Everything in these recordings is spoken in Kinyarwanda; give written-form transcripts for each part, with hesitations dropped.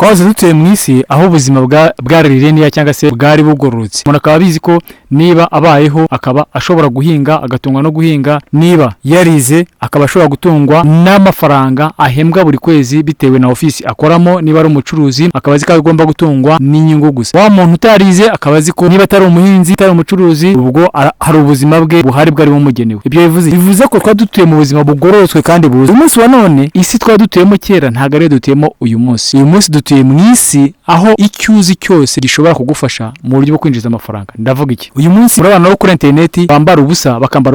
twahoze dutuye mu isi aho ubuzima bwari rireniya cyangwa se bwari bugororotse. Umuntu akaba abizi ko niba abayeho akaba ashobora guhinga, agatungwa no guhinga, niba yarize akaba ashobora gutungwa n'amafaranga ahembwa buri kwezi bitewe na ofisi akoramo. Niba ari umucuruzi akaba azi ko agomba gutungwa n'inyungu gusa. Wa muntu utarize akaba azi ko niba atari umuhinzi, atari umucuruzi, ubwo hari ubuzima bwe buhari bwari bumugenewe. Ibyo bivuze ko twadutuye mu buzima bugororotswe kandi buzi. Uyu munsi wa none isi twadutuyemo kera ntabwo ari dutuyemo uyu munsi. Uyu munsi dutuye mu isi aho icyuzi cyose gishobora kugufasha mu buryo bwo kwinjiza amafaranga. Ndavuga iki? Uyu munsi urabana no kuri interineti bakambara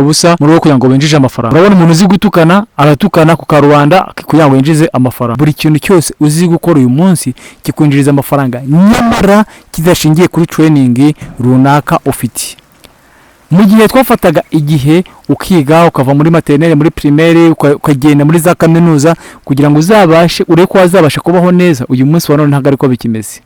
ubusa mu rwego kugira ngo binjije amafaranga. Urabona umuntu uzi gutukana aratukana ku karubanda kugira ngo yinjize amafaranga. Buri kintu cyose uzi gukora uyu munsi kikwinjiriza amafaranga, nyamara kidashingiye kuri training runaka ufite. Mu gihe twafataga igihe ukiga ukava muri maternelle, muri primaire, ukagenda muri za kaminuza kugira ngo uzabashe ureko wazabasha kubaho neza, uyu munsi wa none ntabwo ariko bikimeze.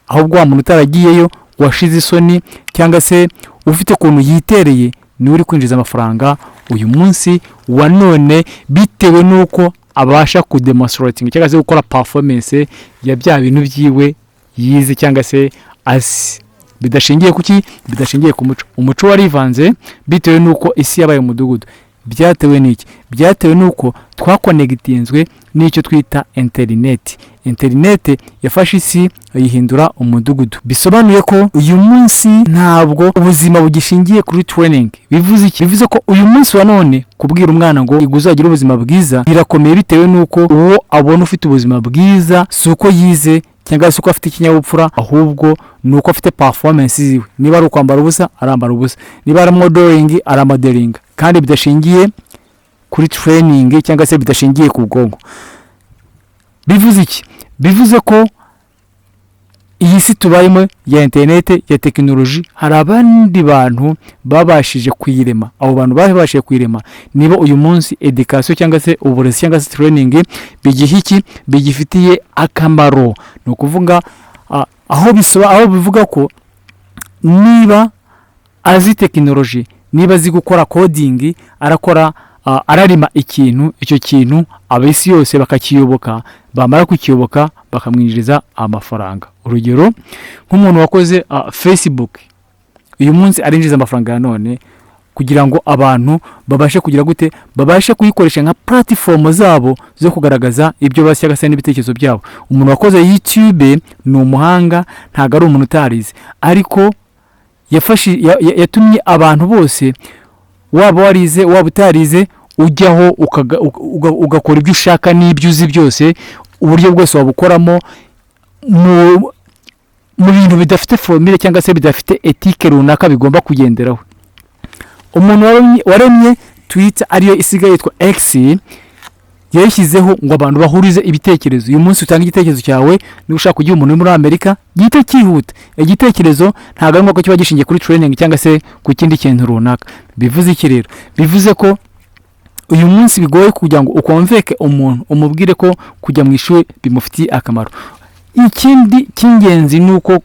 Ahubwo wa muntu utaragiyeyo washize isoni cyangwa se ufite kuntu yitereye ni uri kwinjiza amafaranga uyu munsi wa none, bitewe nuko abasha kudemonstrating cyangwa se gukora performance ya bya bintu byiwe yize cyangwa se asi. Bidashingiye kuki? Bidashingiye ku muco. Umuco warivanze bitewe nuko isi yabaye umudugudu. Byatewe n'iki? Byatewe nuko twakonegtinzwe n'icyo twita internet. Internet yafashe isi ayihindura umudugudu. Bisobanuye ko uyu munsi ntabwo ubuzima bugishingiye kuri training. Bivuze iki? Bivuze ko uyu munsi wa none kubwira umwana ngo iguzagira ubuzima bwiza birakomeye, bitewe nuko uwo abona ufite ubuzima bwiza suko yize cyangwa se uko afite ikinyabupfura, ahubwo nuko afite performance ziwe. Niba ari kwambara ubusa arambara ubusa, niba ari modeling aramodeling, kandi bidashingiye kuri training cyangwa se bidashingiye ku bwonko. Bivuze iki? Bivuze ko iyi si tubayemo ya internet, ya technology, hari abandi bantu babashije kuyirema. Abo bantu babashije kuyirema niba uyu munsi education cyangwa se uburezi cyangwa se training bigifitiye akamaro. No kuvuga aho bivuga ko niba azi technology, niba azi gukora coding, arakora ararima ikintu, icyo kintu abisi yose bakakiyoboka, bamara kukiyoboka bakamwinjiriza amafaranga. Urugero nk'umuntu wakoze Facebook uyu munsi arinjiza amafaranga ya none, kugira ngo abantu babashe kugira gute, babashe kuyikoresha nka platform zabo zo kugaragaza ibyo bashyaka se n'ibitekerezo byabo. Umuntu wakoze YouTube ni umuhanga, ntago ari umuntu utarize, ariko yatumye abantu bose, waba warize waba utarize, ujyaho ugakora ibyo ushaka n'ibyo uzi byose, uburyo bwose wabukoramo mu bintu bidafite formule cyangwa se bidafite ethique runaka bigomba kugenderaho. Umuntu waremye Twitter ariyo isigaye yitwa X yashyizeho ngo abantu bahurize ibitekerezo. Uyu munsi utanga igitekerezo cyawe, niba ushaka kugira umuntu muri Amerika gihita cyihuta. Igitekerezo ntabwo ari ngo kiba gishingiye kuri training cyangwa se ku kindi kintu runaka. Bivuze iki rero? Bivuze ko uyu munsi bigoye kugira ngo ukonveke umuntu umubwire ko kujya mu ishuri bimufitiye akamaro. Ikindi cy'ingenzi nuko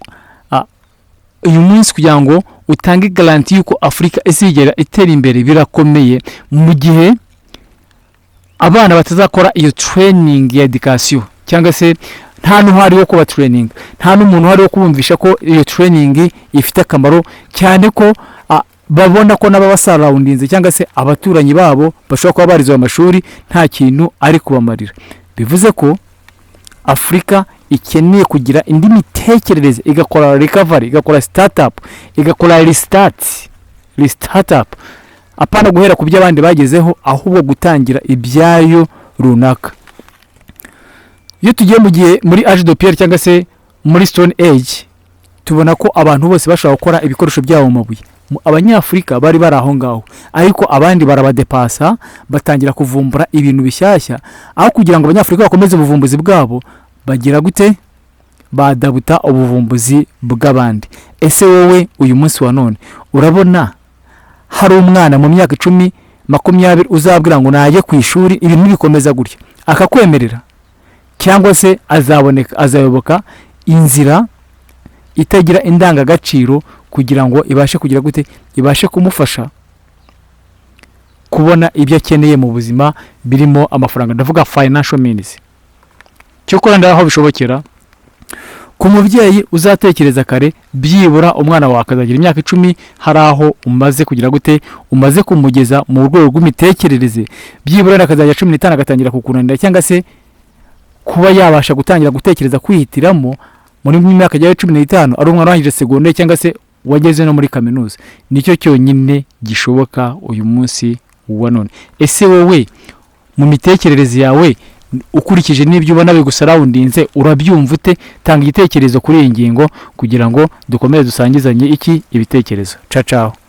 uyu munsi kugira ngo utange garanti yuko Afrika izigera itera imbere birakomeye, mu gihe abana batazakora iyo training ya education, cyangwa se nta n'uhari wo kuba training, nta n'umuntu uhari wo kubumvisha ko iyo training ifite akamaro, cyane ko babona ko n'ababasarawundinze cyangwa se abaturanyi babo bashobora kuba barizwe amashuri nta kintu ari kubamarira. Bivuze ko Afrika ikeneye kugira indi mitekerereze, igakora recovery, igakora startup, igakora restart, apana guhera ku by'abandi bagezeho, ahubwo gutangira ibyayo runaka. Iyo tugiye mu gihe muri age de pierre cyangwa se muri stone age, tubona ko abantu bose bashaka gukora ibikoresho byabo mu mabuye. Abanyafrika bari baraho ngaho, ariko abandi barabadepasa batangira kuvumbura ibintu bishyashya. Aho kugira ngo abanyafrika bakomeze ubuvumbuzi bwabo, bagira gute? Badabuta ubuvumbuzi bw'abandi. Ese wowe uyu munsi wa none urabona hari umwana mu myaka 10, 20 uzabwira ngo naje ku ishuri ibintu bikomeza gutya akakwemerera? Cyangwa se azayoboka inzira itagira indangagaciro kugira ngo ibashe kugira gute, ibashe kumufasha kubona ibyo akeneye mu buzima birimo amafaranga. Ndavuga financial means. Cyokora ndaho bishobokera ku mubyeyi uzatekereza kare, byibura umwana wawe akazagira imyaka 10 hari aho umaze kugira gute, umaze kumugeza mu rwego rw'imitekerereze, byibura akazajya 15 agatangira kukunanira cyangwa se kuba yabasha gutangira gutekereza kwihitiramo muri myaka ya 15 ari umwana wangije secondaire cyangwa se wageze no muri kaminuza. Nicyo cyonyine gishoboka uyu munsi wa none. Ese wowe mu mitekerereze yawe ukurikije n'ibyo ubona bigusarawundinze urabyumva ute? Tanga igitekerezo kuri iyi ngingo kugira ngo dukomeze dusangizanye ibitekerezo. Ciao ciao.